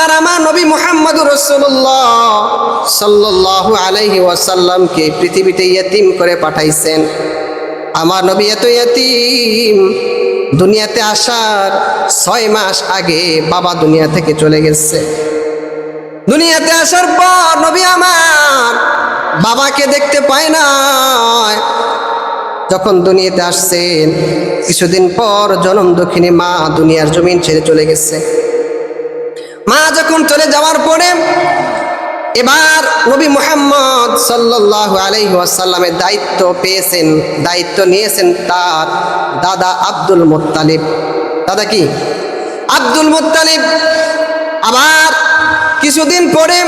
আর আমার নবী মুহাম্মদুর রাসূলুল্লাহ সাল্লাল্লাহু আলাইহি ওয়াসাল্লামকে পৃথিবীতে ইয়েতিম করে পাঠাইছেন। আমার নবী এত ইয়েতিম, দুনিয়াতে আসার 6 মাস আগে বাবা দুনিয়া থেকে চলে গেছে। দুনিয়াতে আসার পর নবী আমার বাবাকে দেখতে পায় না। যখন দুনিয়াতে আসছেন কিছুদিন পর জনম দক্ষিণী মা দুনিয়ার জমিন ছেড়ে চলে গেছে। মা যখন চলে যাওয়ার পরে এবার নবী মুহাম্মদ সাল্লাল্লাহু আলাইহি ওয়াসাল্লামের দায়িত্ব পেয়েছেন, দায়িত্ব নিয়েছেন তার দাদা আব্দুল মুত্তালিব। দাদা কি? Abdul Muttalib. আবার কিছুদিন পরে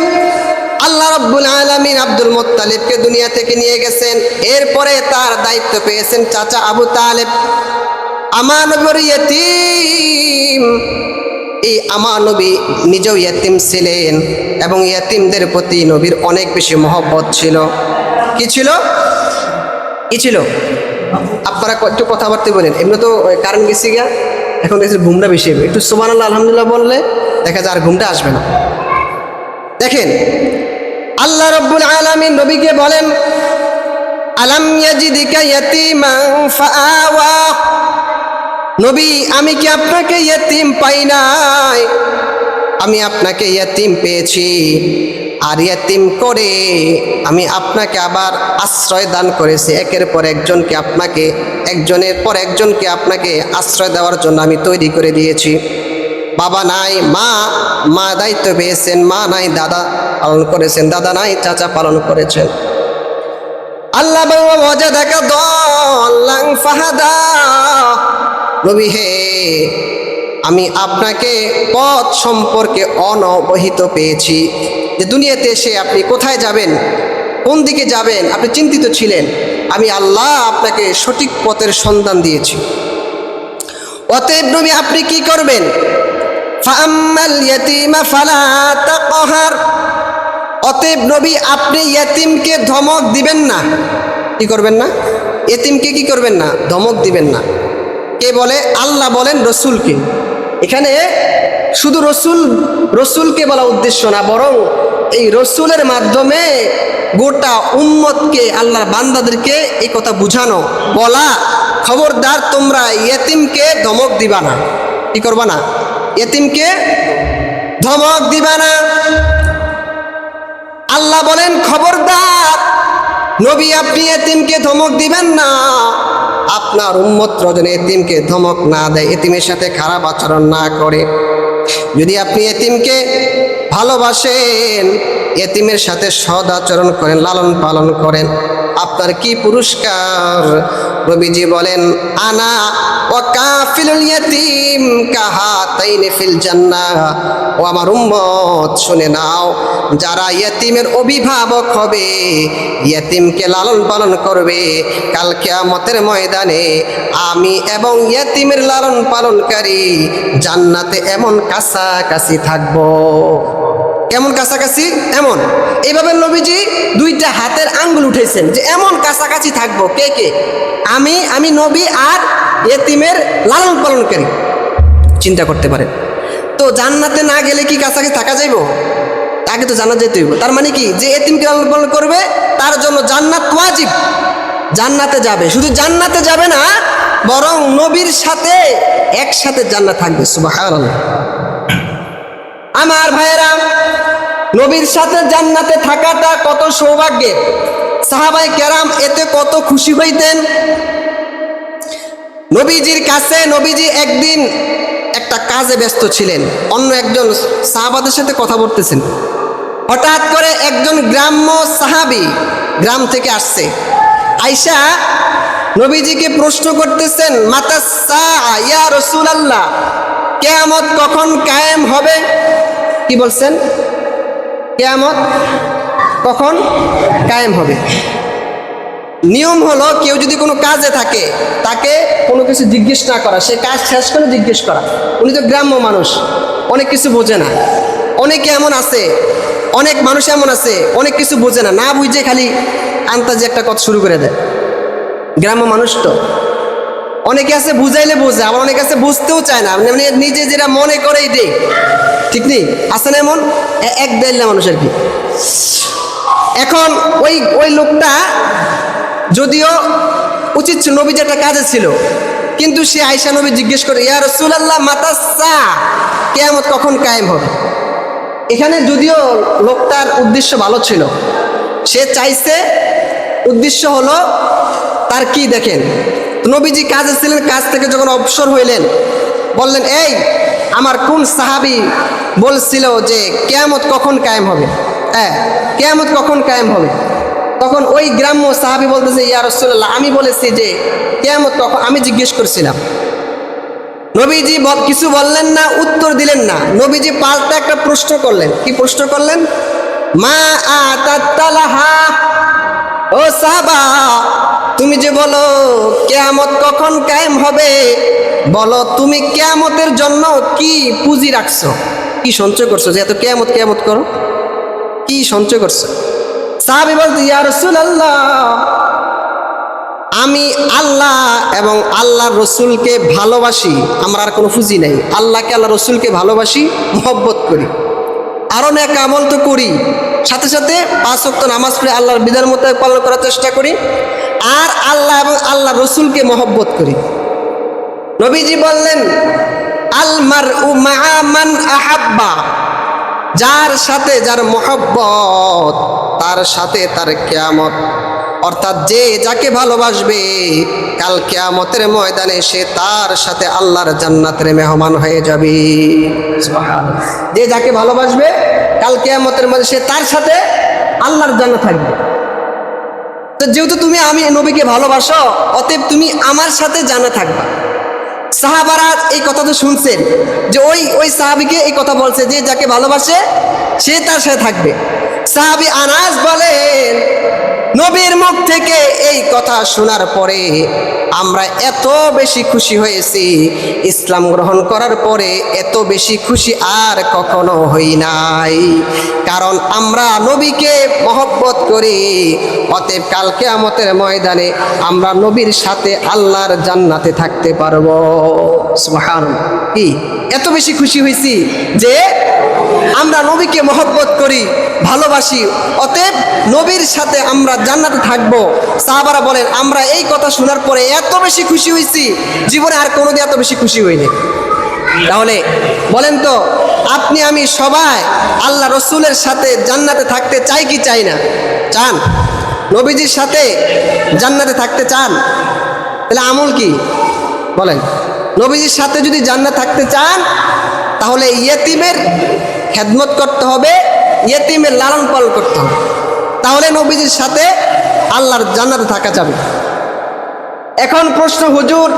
আল্লাহ রাব্বুল আলামিন আব্দুল মুত্তালিবকে দুনিয়া থেকে নিয়ে গেছেন। এরপরে তার দায়িত্ব পেয়েছেন চাচা আবু তালেব। আমার নবীর ইয়েতিম, এই আমার নবী নিজেও ইয়েতিম ছিলেন এবং ইয়েতিমদের প্রতি নবীর অনেক বেশি মহব্বত ছিল। কি ছিল? কি ছিল? আপনারা একটু কথাবার্তা বলেন। এমনি তো কারেন্ট গেছি গিয়া, এখন দেখছি ঘুমটা বেশি হবে। একটু সুবহানাল্লাহ আলহামদুলিল্লাহ বললে দেখা যায় আর ঘুমটা আসবে না। দেখেন আল্লাহ রাব্বুল আলামিন নবীকে বলেন, আলাম ইয়াজিদিকা ইয়াতীমান ফাআওয়া। নবী, আমি কি আপনাকে ইয়েতিম পাই নাই? আমি আপনাকে ইয়েতিম পেয়েছি, আর ইয়েতিম করে আমি আপনাকে আবার আশ্রয় দান করেছি। একের পর একজনকে আপনাকে, একজনের পর একজনকে আপনাকে আশ্রয় দেওয়ার জন্য আমি তৈরি করে দিয়েছি। বাবা নাই, মা দায়িত্ব পেয়েছেন, মা নাই দাদা পালন করেছেন, দাদা নাই চাচা পালন করেছেন। আল্লাহ ওয়াজাদাকা দাল্লান ফাহাদা। নবী হে, আমি আপনাকে পথ সম্পর্কে অনবহিত পেয়েছি, যে দুনিয়াতে এসে আপনি কোথায় যাবেন, কোন দিকে যাবেন আপনি চিন্তিত ছিলেন। আমি আল্লাহ আপনাকে সঠিক পথের সন্ধান দিয়েছি। অতএব নবী আপনি কি করবেন? ফাআম্মাল ইয়াতীমা ফালা তাকহার। অতএব নবী আপনি ইয়েতিমকে ধমক দিবেন না। কি করবেন না? ইয়েতিমকে কি করবেন না? ধমক দিবেন না। কে বলে? আল্লাহ বলেন রসুলকে। এখানে শুধু রসুলকে বলা উদ্দেশ্য না, বরং এই রসুলের মাধ্যমে গোটা উম্মতকে, আল্লাহর বান্দাদেরকে এই কথা বুঝানো, বলা, খবরদার তোমরা ইয়েতিমকে ধমক দিবা না। কি করবা না? ইয়েতিমকে ধমক দিবা না। আল্লাহ বলেন খবরদার নবী আপনি ইয়েতিমকে ধমক দিবেন না। আপনার উম্মত যেন ইয়েতিমকে ধমক না দেয়, ইয়েতিমের সাথে খারাপ আচরণ না করে। যদি আপনি ইয়েতিমকে ভালোবাসেন, ইয়েতিমের সাথে সৎ আচরণ করেন, লালন পালন করেন, আপনার কি পুরস্কার? নবীজি বলেন, আনা ওয়া কাফিলুল ইয়াতীম কাহাতাইনি ফিল জান্নাহ। ও আমার উম্মত শুনে নাও, যারা ইয়েতিমের অভিভাবক হবে, ইয়েতিমকে লালন পালন করবে, কাল কিয়ামতের ময়দানে আমি এবং ইয়েতিমের লালন পালনকারী জান্নাতে এমন কাছাকাছি থাকবো। কেমন কাছাকাছি? এমন। এইভাবে নবীজি 2টা হাতের আঙ্গুল উঠেছেন যে এমন কাছাকাছি থাকবো। কে কে? আমি নবী আর ইয়েতিমের লালন পালনকারী। চিন্তা করতে পারেন তো, জান্নাতে না গেলে কি কাছাকাছি থাকা যাইব? আগে তো জান্নাত যেতে হইব। তার মানে কি, যে ইয়েতিমকে লালন পালন করবে তার জন্য জান্নাত ওয়াজিব, জান্নাতে যাবে। শুধু জান্নাতে যাবে না, বরং নবীর সাথে একসাথে জান্নাত থাকবে। সুবহানাল্লাহ। আমার ভাইয়েরা, নবীর সাথে জান্নাতে থাকাটা কত সৌভাগ্যের। সাহাবায়ে কেরাম এতে কত খুশি হইতেন। নবীজির কাছে, নবীজি একদিন একটা কাজে ব্যস্ত ছিলেন, অন্য একজন সাহাবাদের সাথে কথা বলতেছেন। হঠাৎ করে একজন গ্রাম্য সাহাবী গ্রাম থেকে আসছে, আইসা নবীজিকে প্রশ্ন করতেছেন, মাতা সাআ ইয়া রাসূলুল্লাহ, কিয়ামত কখন কায়েম হবে? কি বলছেন? কিয়ামত কখন কায়েম হবে? নিয়ম হলো কেউ যদি কোনো কাজে থাকে তাকে কোনো কিছু জিজ্ঞেস না করা, সে কাজ শেষ করে জিজ্ঞেস করা। উনি তো গ্রাম্য মানুষ, অনেক কিছু বোঝে না। অনেকে এমন আছে, অনেক মানুষ এমন আছে, অনেক কিছু বোঝে না, না বুঝে খালি আন্তাজে একটা কথা শুরু করে দেয়। গ্রাম্য মানুষ তো অনেকে আছে বুঝাইলে বোঝে, আবার অনেকে আছে বুঝতেও চায় না, মানে নিজে যেটা মনে করে এটাই ঠিক নেই, আছে না এমন এক দেড় মানুষের কি। এখন ওই ওই লোকটা যদিও উচিত ছিল, নবী যেটা কাজে ছিল, কিন্তু সে আয়েশা নবী জিজ্ঞেস করে, ইয়া রাসূলুল্লাহ মাতা সা, কিয়ামত কখন কায়েম হবে। এখানে যদিও লোকটার উদ্দেশ্য ভালো ছিল, সে চাইছে, উদ্দেশ্য হলো তার কি দেখেন, নবীজি কাজে ছিলেন, কাজ থেকে যখন অবসর হইলেন বললেন, এই আমার কোন সাহাবী বলছিল যে কিয়ামত কখন কায়েম হবে, হ্যাঁ কিয়ামত কখন কায়েম হবে। তখন ওই গ্রাম্য সাহাবী বলতেছে, ইয়া রাসূলুল্লাহ আমি বলেছি যে কিয়ামত কখন, আমি জিজ্ঞেস করছিলাম। নবীজি কিছু বললেন না, উত্তর দিলেন না। নবীজি পাল্টা একটা প্রশ্ন করলেন। কি প্রশ্ন করলেন? মা আতাতালাহা, ও সাহাবা তুমি যে বলো কিয়ামত কখন কায়েম হবে, বলো তুমি কিয়ামতের জন্য কি পুঁজি রাখছো, কি সঞ্চয় করছো যে এত কিয়ামত কিয়ামত করো, কি সঞ্চয় করছো। সাহাবী বলতে, ইয়া রাসূলুল্লাহ আমি আল্লাহ এবং আল্লাহর রসুলকে ভালোবাসি, আমার আর কোনো পুঁজি নেই। আল্লাহকে আল্লাহ রসুলকে ভালোবাসি, মহব্বত করি, আরও নেক আমল তো করি, সাথে সাথে 5 ওয়াক্ত নামাজ পড়ে আল্লাহর বিধান মোতাবেক পালন করার চেষ্টা করি, আর আল্লাহ এবং আল্লাহ রসুলকে মহব্বত করি। নবীজি বললেন, আল মারউ মাআ মান আহাব্বা, যার সাথে যার মহব্বত তার সাথে তার কিয়ামত। অর্থাৎ যে যাকে ভালোবাসবে কাল কিয়ামতের ময়দানে সে তার সাথে আল্লাহর জান্নাতের মেহমান হয়ে যাবে। সুবহানাল্লাহ। যে যাকে ভালোবাসবে কাল কিয়ামতের মধ্যে সে তার সাথে আল্লাহর জান্নাত থাকবে। তো যেহেতু তুমি আমি নবীকে ভালোবাসো, অতএব তুমি আমার সাথে জান্নাতে থাকবা। সাহাবারা এই কথা তো শুনছেন যে ওই সাহাবীকে এই কথা বলছে যে যাকে ভালোবাসে সে তার সাথে থাকবে। সাহাবী আনাস বলেন, নবীর মুখ থেকে এই কথা শোনার পরে আমরা এত বেশি খুশি হয়েছি, ইসলাম গ্রহণ করার পরে এত বেশি খুশি আর কখনো হই নাই। কারণ আমরা নবীকে মহব্বত করি, অতএব কাল কিয়ামতের ময়দানে আমরা নবীর সাথে আল্লাহর জান্নাতে থাকতে পারবো। সুবহানাল্লাহ। কি এত বেশি খুশি হয়েছি যে আমরা নবীকে মহব্বত করি, ভালোবাসি, অতএব নবীর সাথে আমরা জান্নাতে থাকবো। সাহাবারা বলেন, আমরা এই কথা শোনার পরে এত বেশি খুশি হয়েছি, জীবনে আর কোনোদিন এত বেশি খুশি হইনি। তাহলে বলেন তো, আপনি আমি সবাই আল্লাহ রসুলের সাথে জান্নাতে থাকতে চাই কি চাই না? চান? নবীজির সাথে জান্নাতে থাকতে চান? তাহলে আমল কি বলেন? নবীজির সাথে যদি জান্নাত থাকতে চান তাহলে ইয়েতিমের খেদমত করতে হবে, ইয়েতিমের লালন পালন করতে হবে, তাহলে নবীজির সাথে আল্লাহর জান্নাতে থাকা যাবে। এখন প্রশ্ন, হুজুর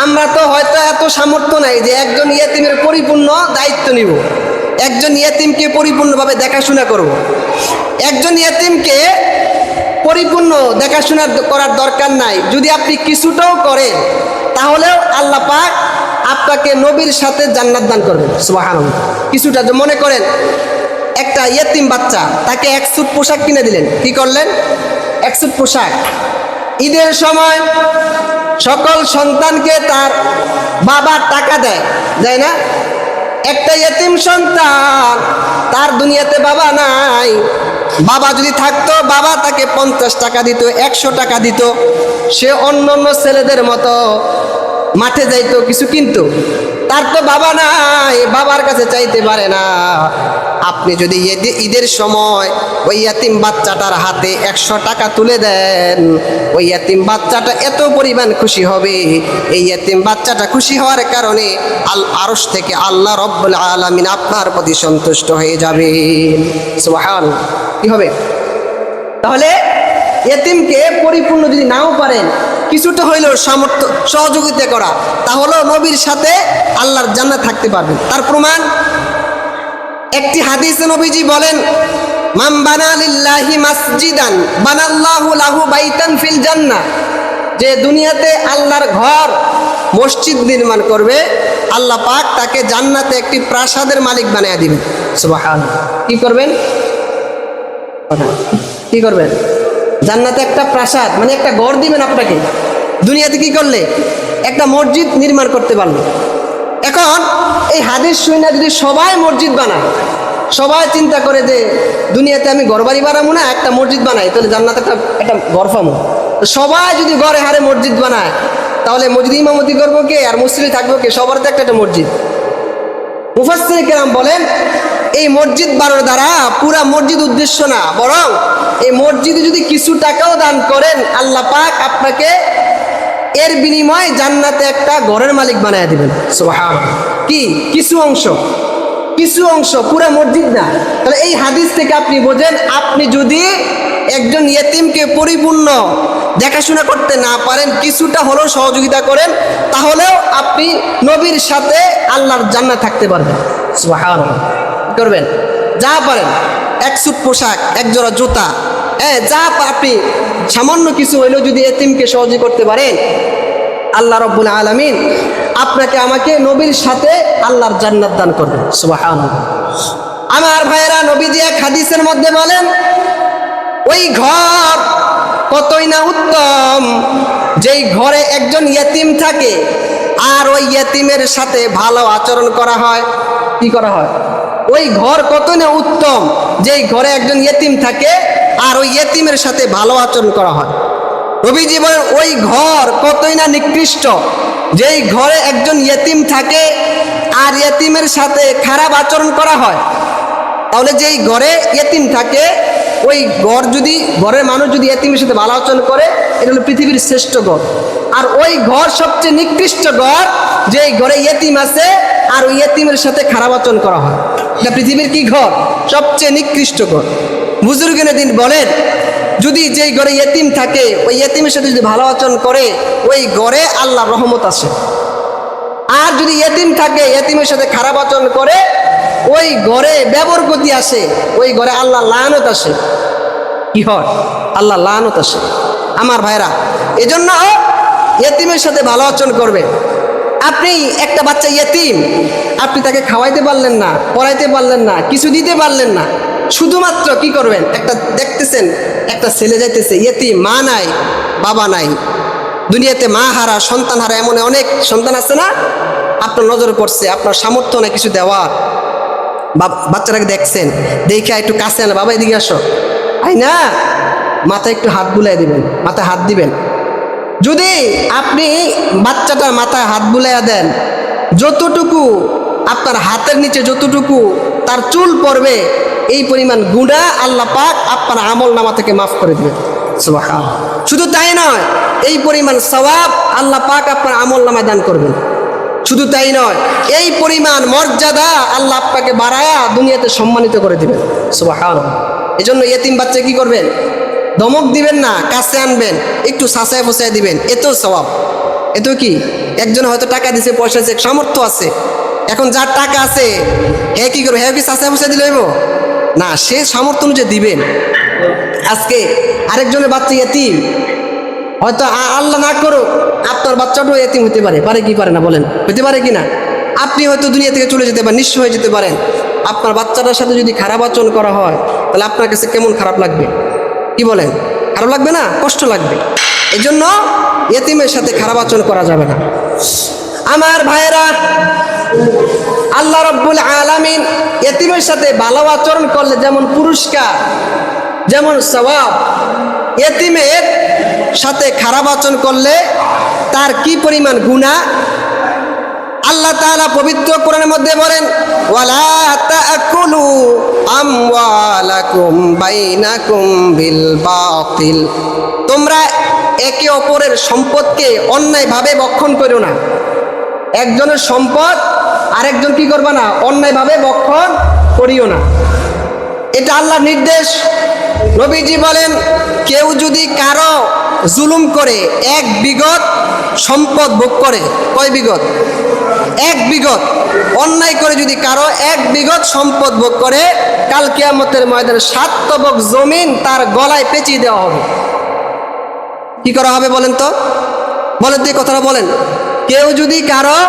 আমরা তো হয়তো এত সামর্থ্য নাই যে একজন ইয়েতিমের পরিপূর্ণ দায়িত্ব নিব, একজন ইয়েতিমকে পরিপূর্ণভাবে দেখাশোনা করব। একজন ইয়েতিমকে পরিপূর্ণ দেখাশোনা করার দরকার নাই, যদি আপনি কিছুটাও করেন তাহলেও আল্লাহ পাক আপনাকে নবীর সাথে জান্নাত দান করবেন। সুবহানাল্লাহ। কিছুটা, যে মনে করেন একটা ইয়েতিম বাচ্চা, তাকে 1 স্যুট পোশাক কিনে দিলেন, কি করলেন? 1 স্যুট পোশাক। ঈদের সময় সকল সন্তানকে তার বাবা টাকা দেয় না? একটা ইয়েতিম সন্তান, তার দুনিয়াতে বাবা নাই, বাবা যদি থাকতো বাবা তাকে 50 টাকা দিত, 100 টাকা দিত, সে অন্য অন্য ছেলেদের মতো মাঠে যাইতো, কিছু কিনতো। তার তো বাবা নাই, বাবার কাছে চাইতে পারে না। আপনি যদি ঈদের সময় ওই ইয়াতিম বাচ্চাটার হাতে 100 টাকা তুলে দেন, ওই ইয়াতিম বাচ্চাটা এত পরিমাণ খুশি হবে, এই ইয়াতিম বাচ্চাটা খুশি হওয়ার কারণে আরশ থেকে আল্লাহ রব্বুল আলামিন আপনার প্রতি সন্তুষ্ট হয়ে যাবে। সুবহানাল্লাহ। কি হবে? তাহলে ইয়েতিমকে পরিপূর্ণ যদি নাও পারেন, কিছুটা হইলেও সামর্থ্য সহযোগিতা করা, তাহলেও নবীর সাথে আল্লাহর জান্নাত থাকতে পারবেন। তার প্রমাণ একটি হাদিসে নবীজি বলেন, মান বানা লিল্লাহি মাসজিদান বানাল্লাহু লাহু বাইতান ফিল জান্নাহ, যে দুনিয়াতে আল্লাহর ঘর মসজিদ নির্মাণ করবে, আল্লাহ পাক তাকে জান্নাতে একটি প্রাসাদের মালিক বানিয়ে দিবেন। সুবহানাল্লাহ। কি করবেন? কি করবেন? জান্নাতে একটা প্রাসাদ, মানে একটা ঘর দিবেন আপনাকে। দুনিয়াতে কি করলে একটা মসজিদ নির্মাণ করতে পারলো। এখন এই হাদিস শুনে যদি সবাই মসজিদ বানায়, সবাই চিন্তা করে যে দুনিয়াতে আমি ঘরবাড়ি বানাবো না, একটা মসজিদ বানাই, তাহলে জান্নাতে একটা ঘর পাবো। তো সবাই যদি ঘরে হারে মসজিদ বানায়, তাহলে মসজিদ ইমামতি করবো কে আর মসজিদে থাকবো কে? সবার তো একটা মসজিদ। মুফাসসির কেরাম বলেন এই মসজিদ বানানোর দ্বারা পুরা মসজিদ উদ্দেশ্য না, বরং এই মসজিদে যদি কিছু টাকাও দান করেন, আল্লাহ পাক আপনাকে এর বিনিময়ে জান্নাতে একটা ঘরের মালিক বানায় দিবেন। সুবহানাল্লাহ। কি কিছু অংশ, পুরা মসজিদ না। তাহলে এই হাদিস থেকে আপনি বোঝেন, আপনি যদি একজন ইয়েতিমকে পরিপূর্ণ দেখাশোনা করতে না পারেন, কিছুটা হলেও সহযোগিতা করেন, তাহলেও আপনি নবীর সাথে আল্লাহর জান্নাত থাকতে পারবেন। সুবহানাল্লাহ। করবেন যা পারেন, এক সুট পোশাক, এক জোড়া জুতা, যা আপনি সামান্য কিছু হইলেও যদি ইয়েতিমকে সহযোগিতা করতে পারেন, আল্লাহ রাব্বুল আলামিন আপনাকে আমাকে নবীর সাথে আল্লাহর জান্নাত দান করবেন। সুবহানাল্লাহ। আমার ভাইয়েরা, নবীজি এক হাদিসের মধ্যে বলেন, ওই ঘর কতই না উত্তম যেই ঘরে একজন ইয়েতিম থাকে আর ওই ইয়েতিমের সাথে ভালো আচরণ করা হয়। কি করা হয়? ওই ঘর কতই না উত্তম যেই ঘরে একজন ইয়েতিম থাকে আর ওই ইয়েতিমের সাথে ভালো আচরণ করা হয়। নবীজি বলেন, ওই ঘর কতই না নিকৃষ্ট যেই ঘরে একজন ইয়েতিম থাকে আর ইয়েতিমের সাথে খারাপ আচরণ করা হয়। তাহলে যেই ঘরে ইয়েতিম থাকে, ওই ঘর যদি ঘরের মানুষ যদি ইয়েতিমের সাথে ভালো আচরণ করে, এটা হলো পৃথিবীর শ্রেষ্ঠ ঘর। আর ওই ঘর সবচেয়ে নিকৃষ্ট ঘর যেই ঘরে ইয়েতিম আছে আর ওই ইয়েতিমের সাথে খারাপ আচরণ করা হয়। এটা পৃথিবীর কি ঘর? সবচেয়ে নিকৃষ্ট ঘর। বুজুর্গিনে দিন বলেন, যদি যেই ঘরে ইয়েতিম থাকে ওই ইয়েতিমের সাথে যদি ভালো আচরণ করে, ওই ঘরে আল্লাহর রহমত আসে। আর যদি ইয়েতিম থাকে, ইয়েতিমের সাথে খারাপ আচরণ করে, ওই ঘরে বেবরকতি আসে, ওই ঘরে আল্লাহ লানত আসে। কি হয়? আল্লাহ লানত আসে। আমার ভাইরা, এজন্য ইয়েতিমের সাথে ভালো আচরণ করবে। আপনি একটা বাচ্চা ইয়েতিম, আপনি তাকে খাওয়াইতে পারলেন না, পড়াইতে পারলেন না, কিছু দিতে পারলেন না, শুধুমাত্র কি করবেন? একটা দেখতেছেন একটা ছেলে যাইতেছে ইয়েতিম, মা নাই বাবা নাই, দুনিয়াতে মা হারা সন্তান হারা এমন অনেক সন্তান আছে না? আপনার নজরে পড়ছে, আপনার সামর্থ্য না কিছু দেওয়ার, বাচ্চাটাকে দেখছেন, দেখে একটু কাছে আনা, বাবা এদিকে আসো, আই না, মাথায় একটু হাত বুলাই দিবেন, মাথায় হাত দিবেন। যদি আপনি বাচ্চাটার মাথায় হাত বুলাইয়া দেন, যতটুকু আপনার হাতের নিচে যতটুকু তার চুল পড়বে, এই পরিমাণ গুনাহ আল্লাহ পাক আপনার আমল নামা থেকে মাফ করে দিবেন। সুবহানাল্লাহ। শুধু তাই নয়, এই পরিমাণ সওয়াব আল্লাহ পাক আপনার আমল নামায় দান করবেন। শুধু তাই নয়, এই পরিমাণ মর্যাদা আল্লাহ আপনাকে বাড়ায়া দুনিয়াতে সম্মানিত করে দিবেন। সুবহানাল্লাহ। এই জন্য ইয়েতিম বাচ্চা কি করবেন? ধমক দিবেন না, কাছে আনবেন, একটু সাঁচায় ফসায় দিবেন, এতেও সওয়াব। এত কি একজন হয়তো টাকা দিছে, পয়সা আছে, সামর্থ্য আছে, এখন যার টাকা আছে হে কি করবে? হে কি সাঁচায় ফসায় দিলে হইব না? সে সামর্থ্য অনুযায়ী দিবেন। আজকে আরেকজনের বাচ্চা ইয়েতিম, হয়তো আল্লাহ না করো আপনার বাচ্চাটাও ইয়েতিম হতে পারে, পারে কি পারে না বলেন? হতে পারে কি না? আপনি হয়তো দুনিয়া থেকে চলে যেতে পারেন, নিঃস্ব হয়ে যেতে পারেন। আপনার বাচ্চাটার সাথে যদি খারাপ আচরণ করা হয়, তাহলে আপনার কাছে কেমন খারাপ লাগবে? কি বলেন? খারাপ লাগবে না? কষ্ট লাগবে। এই জন্য ইয়েতিমের সাথে খারাপ আচরণ করা যাবে না। আমার ভাইয়েরা, আল্লাহ রাব্বুল আলামিন ইয়েতিমের সাথে ভালো আচরণ করলে যেমন পুরস্কার, যেমন সওয়াব, ইয়েতিমের সাথে খারাপ আচরণ করলে তার কি পরিমাণ গুনাহ। আল্লাহ তাআলা পবিত্র কোরআনের মধ্যে বলেন, ওয়ালা তাকুলু আমওয়ালাকুম বাইনাকুম বিল বাতিল, তোমরা একে অপরের সম্পদকে অন্যায়ভাবে ভক্ষণ করো না। একজনের সম্পদ আরেকজন কি করবে না? অন্যায়ভাবে ভক্ষণ করিও না। এটা আল্লাহর নির্দেশ। নবীজি বলেন, কেউ যদি কারো জুলুম করে, এক বিঘত সম্পদ ভোগ করে, কয় বিঘত? এক বিঘত অন্যায় করে যদি কারো এক বিঘত সম্পদ ভোগ করে, কাল কিয়ামতের ময়দানে 7 তবক জমিন তার গলায় পেঁচিয়ে দেওয়া হবে। কি করা হবে বলেন তো? বলেন তো, এই কথাটা বলেন। কেউ যদি কারো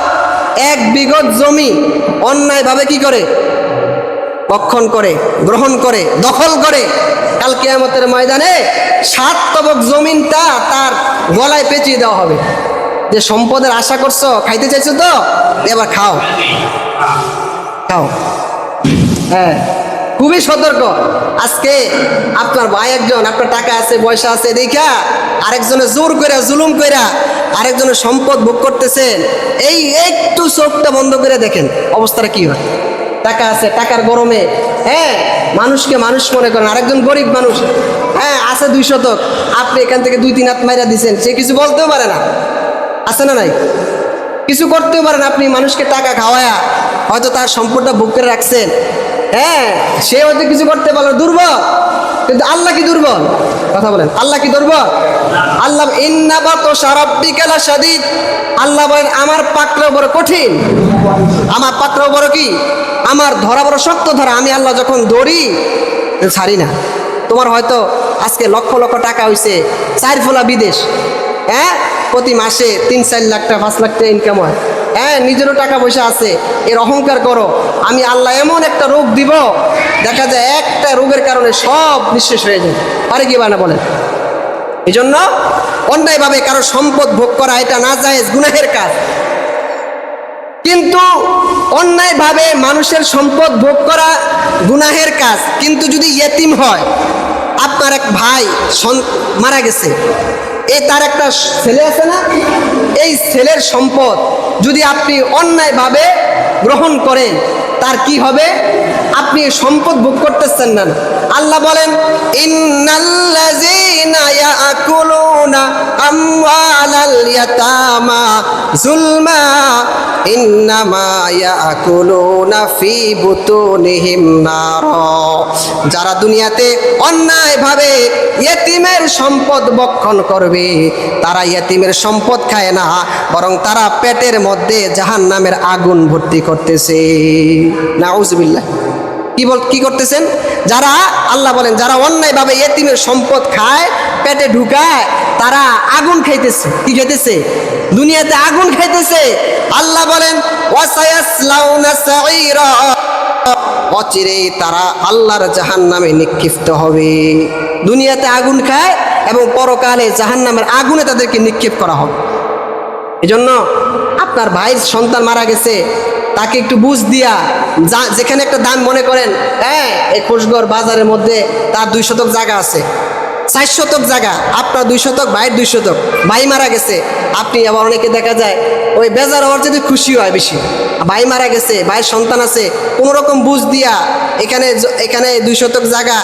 এক বিঘত জমি অন্যায়ভাবে কি করে? ভক্ষণ করে, গ্রহণ করে, দখল করে, কাল কিয়ামতের ময়দানে 7 তবক জমিনটা তার গলায় পেঁচিয়ে দেওয়া হবে। যে সম্পদের আশা করছো, খাইতে চাইছো তো, এবার খাও খাও। হ্যাঁ, খুবই সতর্ক। আজকে আপনার ভাই একজন, আপনার টাকা আছে পয়সা আছে দেখা আরেকজনে জোর কইরা জুলুম কইরা আরেকজনের সম্পদ ভোগ করতেছেন, এই একটু চোখটা বন্ধ করে দেখেন অবস্থাটা কি হয়। টাকা আছে, টাকার গরমে হ্যাঁ মানুষকে মানুষ মনে করেন, আরেকজন গরিব মানুষ হ্যাঁ আছে 2 শতক, আপনি এখান থেকে 2-3 হাত মাইরা দিচ্ছেন, সে কিছু বলতেও পারে না, আছে না নাই? কিছু করতেও পারেন, আপনি মানুষকে টাকা খাওয়ায়া হয়তো তার সম্পদটা ভোগ করে রাখছেন, হ্যাঁ সে হয়তো কিছু করতে পারলো, দুর্বল। কিন্তু আল্লাহ কি দুর্বল? কথা বলেন, আল্লাহ কি দুর্বল? আল্লাহ ইন্না বাতশা রাব্বিকা লাশাদীদ, আল্লাহ বলেন আমার পাকড়াও বড় কঠিন, আমার পাকড়াও বড় কি, আমার ধরা বড় শক্ত ধরা, আমি আল্লাহ যখন ধরি ছাড়ি না। তোমার হয়তো আজকে লক্ষ লক্ষ টাকা হইছে, 4 ফোলা বিদেশ, হ্যাঁ প্রতি মাসে 3-4 লাখ টাকা 5 লাখ টাকা ইনকাম হয়, হ্যাঁ নিজেরও টাকা পয়সা আছে, এর অহংকার করো, আমি আল্লাহ এমন একটা রোগ দিব, দেখা যায় একটা রোগের কারণে সব নিঃশেষ হয়ে যায়, পারে কি বানা বলেন? এই জন্য অন্যায়ভাবে কারো সম্পদ ভোগ করা এটা নাজায়েজ গুনাহের কাজ। কিন্তু অন্যায়ভাবে মানুষের সম্পদ ভোগ করা গুনাহের কাজ, কিন্তু যদি ইয়েতিম হয়, আপনার এক ভাই মারা গেছে, এই তার একটা ছেলে আছে না, এই ছেলের সম্পদ যদি আপনি অন্যায়ভাবে গ্রহণ করেন, তার কি হবে? আপনি সম্পদ ভোগ করতেছেন না। আল্লাহ বলেন ইন্নাল্লাযীনা ইয়াকুলুনা আমওয়ালাল ইয়াতামা যুলমা ইন্নামা ইয়াকুলুনা ফি বুতুনিহিম নার, যারা দুনিয়াতে অন্যায়ভাবে ইয়েতিমের সম্পদ ভক্ষণ করবে, তারা ইয়েতিমের সম্পদ খায় না, বরং তারা পেটের মধ্যে জাহান্নামের আগুন ভর্তি করতেছে। নাউযুবিল্লাহ। কি করতেছেন? যারা, আল্লাহ বলেন যারা অন্যায়ভাবে ইয়েতিমের সম্পদ খায়, পেটে ঢুকায়, তারা আগুন খাইতেছে। কি খাইতেছে? দুনিয়াতে আগুন খাইতেছে। আল্লাহ বলেন ওয়াসায়াসলাউনা সাঈরা, অচিরেই তারা আল্লাহর জাহান্নামে নিক্ষিপ্ত হবে। দুনিয়াতে আগুন খায় এবং পরকালে জাহান্নামের আগুনে তাদেরকে নিক্ষেপ করা হবে। এজন্য আপনার ভাইয়ের সন্তান মারা গেছে, তাকে একটু বুঝ দিয়া, যেখানে একটা দাম মনে করেন, হ্যাঁ এই কোষগড় বাজারের মধ্যে তার 2 শতক জায়গা আছে, 4 শতক জায়গা, আপনার 2 শতক, ভাইয়ের 2 শতক, ভাই মারা গেছে, আপনি আবার অনেকে দেখা যায় ওই বেজার হওয়ার যদি খুশি হয় বেশি, ভাই মারা গেছে, ভাইয়ের সন্তান আছে, কোনো রকম বুঝ দিয়া এখানে 2 শতক জায়গা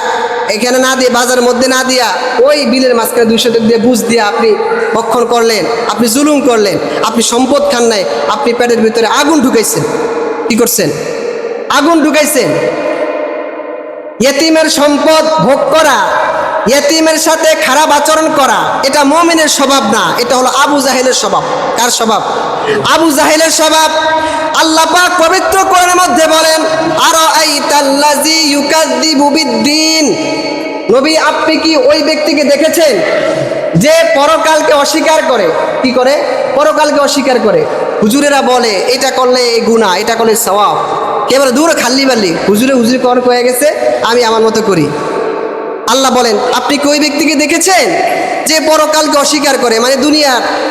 এখানে না দিয়ে, বাজারের মধ্যে না দিয়া, ওই বিলের মাঝখানে 2 শতক দিয়ে বুঝ দিয়া আপনি ভক্ষণ করলেন, আপনি জুলুম করলেন, আপনি সম্পদ খান নাই, আপনি পেটের ভিতরে আগুন ঢুকাইছেন। কি করছেন? আগুন ঢুকাইছেন। ইয়েতিমের সম্পদ ভোগ করা, ইয়েতিমের সাথে খারাপ আচরণ করা, এটা মুমিনের স্বভাব না, এটা হলো আবু জাহেলের স্বভাব। কার স্বভাব? আবু জাহেলের স্বভাব। আল্লাহ পাক পবিত্র কোরআনের মধ্যে বলেন আরাআইতাল্লাযী ইউকাযযিবু বিদ্দীন, নবী আপনি কি ওই ব্যক্তিকে দেখেছেন যে পরকালকে অস্বীকার করে? কি করে? পরকালকে অস্বীকার করে। হুজুরেরা বলে এটা করলে এই গুনাহ, এটা করলে সওয়াব, কে বলে দূরে খাল্লি বাল্লি, হুজুরে কর হয়ে গেছে, আমি আমার মতো করি। আল্লাহ বলেন আপনি কি ওই ব্যক্তিকে দেখেছেন যে পরকালকে অস্বীকার করে, মানে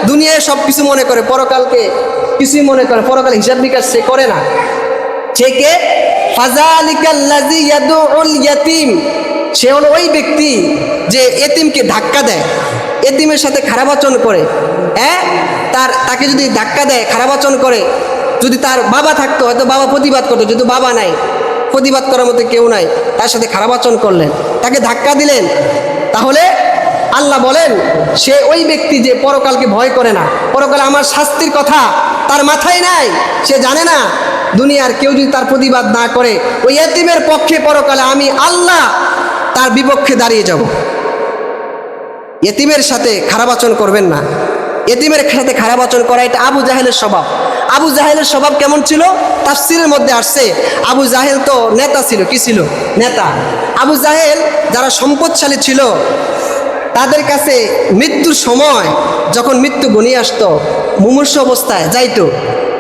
দুনিয়ায় সব কিছু মনে করে, পরকালকে কিছুই মনে করে, পরকাল হিসাব নিকাশ সে করে না। সে কে? ফাযালিকাল্লাযী ইয়াদউল ইয়াতীম, সে হলো ওই ব্যক্তি যে এতিমকে ধাক্কা দেয়, এতিমের সাথে খারাপ আচরণ করে, হ্যাঁ তাকে যদি ধাক্কা দেয়, খারাপ আচরণ করে, যদি তার বাবা থাকতো হয়তো বাবা প্রতিবাদ করতো, যেহেতু বাবা নাই, প্রতিবাদ করার মতো কেউ নাই, তার সাথে খারাপ আচরণ করলেন, তাকে ধাক্কা দিলেন, তাহলে আল্লাহ বলেন সে ওই ব্যক্তি যে পরকালকে ভয় করে না, পরকালে আমার শাস্তির কথা তার মাথায় নাই, সে জানে না দুনিয়ার কেউ যদি তার প্রতিবাদ না করে, ওই এতিমের পক্ষে পরকালে আমি আল্লাহ তার বিপক্ষে দাঁড়িয়ে যাব। এতিমের সাথে খারাপ আচরণ করবেন না। এতিমের সাথে খারাপ আচরণ করা এটা আবু জাহেলের স্বভাব। আবু জাহেলের স্বভাব কেমন ছিল? তাফসীরের মধ্যে আসছে আবু জাহেল তো নেতা ছিল। কি ছিল? নেতা। আবু জাহেল যারা সম্পদশালী ছিল, তাদের কাছে মৃত্যুর সময় যখন মৃত্যু ঘনিয়ে আসতো, মুমূর্ষু অবস্থায় যাইতো,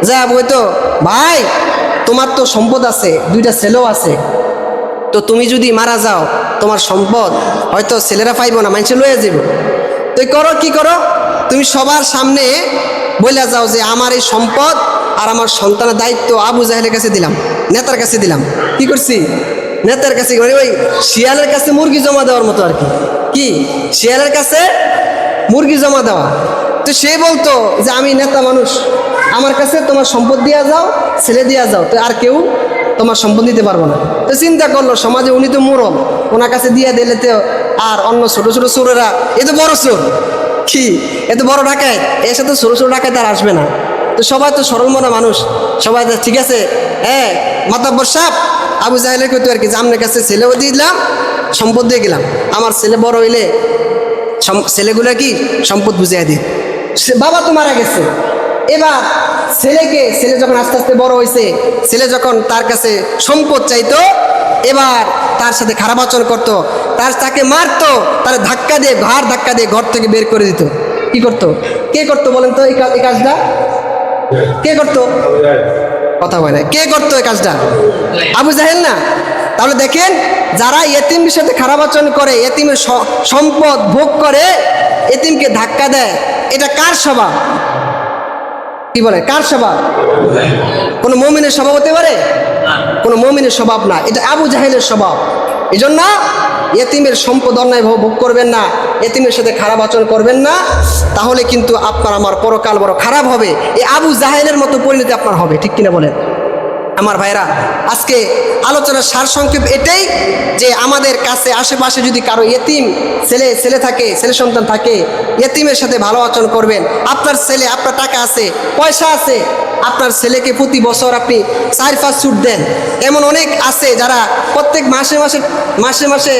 যা বলতো ভাই তোমার তো সম্পদ আছে, 2টা ছেলেও আছে, তো তুমি যদি মারা যাও তোমার সম্পদ হয়তো ছেলেরা পাইব না, মানুষে লয়ে যাব, তো করো কি করো, তুমি সবার সামনে বলে যাও যে আমার এই সম্পদ আর আমার সন্তানের দায়িত্ব আবু জাহেলের কাছে দিলাম, নেতার কাছে দিলাম। কি করছি? নেতার কাছে, মানে ওই শিয়ালের কাছে মুরগি জমা দেওয়ার মতো আর কি। কি শিয়ালের কাছে মুরগি জমা দেওয়া। তো সে বলতো যে আমি নেতা মানুষ, আমার কাছে তোমার সম্পদ দিয়া যাও, ছেলে দিয়া যাও, তো আর কেউ তোমার সম্পদ দিতে পারবো না। তো চিন্তা করলো সমাজে উনি তো মুরল, ওনার কাছে দিয়ে দিলে তো আর অন্য ছোট ছোট চোরেরা, এ তো বড় চোর, কি এ তো বড় ডাকাত, এর সাথে ছোট ছোট ডাকাত আর আসবে না। তো সবাই তো সরল মনা মানুষ, সবাই ঠিক আছে, হ্যাঁ মাতাব্বর সাহেব আবু জাহেলের কইতো আর কি, যে আপনার কাছে ছেলেও দিয়ে দিলাম, সম্পদ দিয়ে গেলাম, আমার ছেলে বড় হইলে ছেলেগুলো কি সম্পদ বুঝিয়ে দিই। বাবা তো মারা গেছে, এবার ছেলে যখন আস্তে আস্তে বড় হয়েছে, ছেলে যখন তার কাছে সম্পদ চাইতো, এবার তার সাথে খারাপ আচরণ করতো, তাকে মারতো, তার ধাক্কা দিয়ে ঘর থেকে বের করে দিত। কি করতো? কে করতো বলেন তো এই কাজটা? কে করতো? কথা বলে না। কে করতো এই কাজটা? আবু জাহেল না? তাহলে দেখেন, যারা এতিমের সাথে খারাপ আচরণ করে, এতিমের সম্পদ ভোগ করে, এতিমকে ধাক্কা দেয়, এটা কার স্বভাব? কি বলে, কার স্বভাব? কোনো মুমিনের স্বভাব হতে পারে? কোনো মুমিনের স্বভাব না, এটা আবু জাহেলের স্বভাব। এই জন্য এতিমের সম্পদ অন্যায় ভোগ করবেন না, এতিমের সাথে খারাপ আচরণ করবেন না, তাহলে কিন্তু আপনার আমার পরকাল বড় খারাপ হবে। এই আবু জাহেলের মতো পরিণতি আপনার হবে। ঠিক কিনা বলেন আমার ভাইরা? আজকে আলোচনার সারসংক্ষেপ এটাই যে আমাদের কাছে আশেপাশে যদি কারো এতিম ছেলে থাকে, ছেলে সন্তান থাকে, এতিমের সাথে ভালো আচরণ করবেন। আপনার ছেলে, আপনার টাকা আছে, পয়সা আছে, আপনার ছেলেকে প্রতি বছর আপনি 4-5 স্যুট দেন। এমন অনেক আছে যারা প্রত্যেক মাসে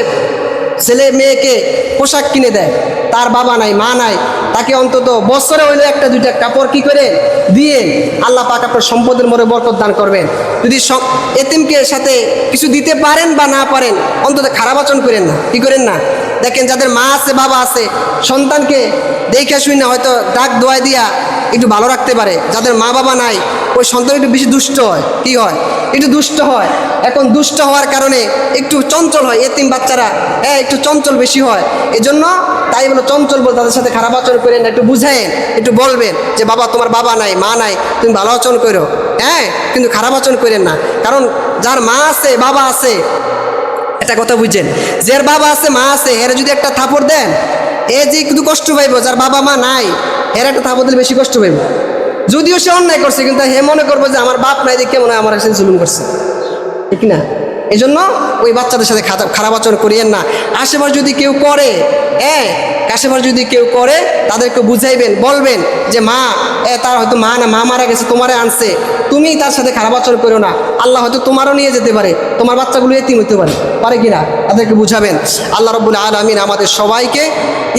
ছেলে মেয়েকে পোশাক কিনে দেয়, তার বাবা নাই, মা নাই, তাকে অন্তত বছরে হইলে 1-2টা কাপড় কি করে দিয়ে আল্লাহ পাক আপনার সম্পদের মধ্যে বরকত দান করবেন। যদি এতিমকে সাথে কিছু দিতে পারেন বা না পারেন, অন্তত খারাপ আচরণ করেন না। কি করেন না? দেখেন যাদের মা আছে, বাবা আছে, সন্তানকে দেখে শুই না হয়তো ডাক দোয়াই দিয়া একটু ভালো রাখতে পারে। যাদের মা বাবা নাই, ওই সন্তান একটু বেশি দুষ্ট হয়। কি হয়? একটু দুষ্ট হয়। এখন দুষ্ট হওয়ার কারণে একটু চঞ্চল হয়, এতিম বাচ্চারা একটু চঞ্চল বেশি হয়। এই জন্য তাই বলো চঞ্চল বল, তাদের সাথে খারাপ আচরণ করেন না, একটু বুঝায়েন, একটু বলবেন যে বাবা তোমার বাবা নাই, মা নাই, তুমি ভালো আচরণ করো, কিন্তু খারাপ আচরণ করেন না। কারণ যার মা আছে, বাবা আছে, এটা কথা বুঝছেন, যার বাবা আছে, মা আছে, এরা যদি একটা থাপড় দেন, যে কিন্তু কষ্ট পাইব। যার বাবা মা নাই, এর একটা থাপড় দিলে বেশি কষ্ট পাইব। যদিও সে অন্যায় করছে, কিন্তু হে মনে করবো যে আমার বাপ নাই দেখে মনে হয় আমার কাছে জুলুম করছে, ঠিক না? এই জন্য ওই বাচ্চাদের সাথে খারাপ আচরণ করিয়েন না। আশেপাশে যদি কেউ করে, তাদেরকে বুঝাইবেন, বলবেন যে মা, তার হয়তো মা না, মা মারা গেছে, তোমারে আনছে, তুমি তার সাথে খারাপ আচরণ করো না, আল্লাহ হয়তো তোমারও নিয়ে যেতে পারে, তোমার বাচ্চাগুলো এতিম হতে পারে কিনা, তাদেরকে বুঝাবেন। আল্লাহ রাব্বুল আলামিন আমাদের সবাইকে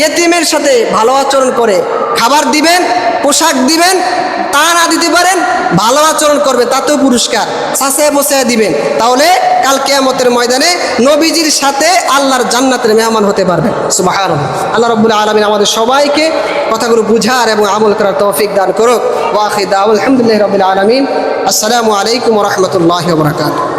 এতিমের সাথে ভালো আচরণ করে খাবার দিবেন, পোশাক দিবেন, তা না দিতে পারেন ভালো আচরণ করবে, তাতেও পুরস্কার ছাঁচায় বসায় দিবেন। তাহলে কাল কিয়ামতের ময়দানে নবীজির সাথে আল্লাহর জান্নাতের মেহমান হতে পারবেন। সুবহানাল্লাহ। আল্লাহ রাব্বুল আলামিন আমাদের সবাইকে কথাগুলো বুঝার এবং আমল করার তৌফিক দান করুক। ওয়া আখিরু দাওয়ানা আলহামদুলিল্লাহি রাব্বিল আলামিন। আসসালামু আলাইকুম ওয়া রাহমাতুল্লাহি ওয়া বারাকাতুহু।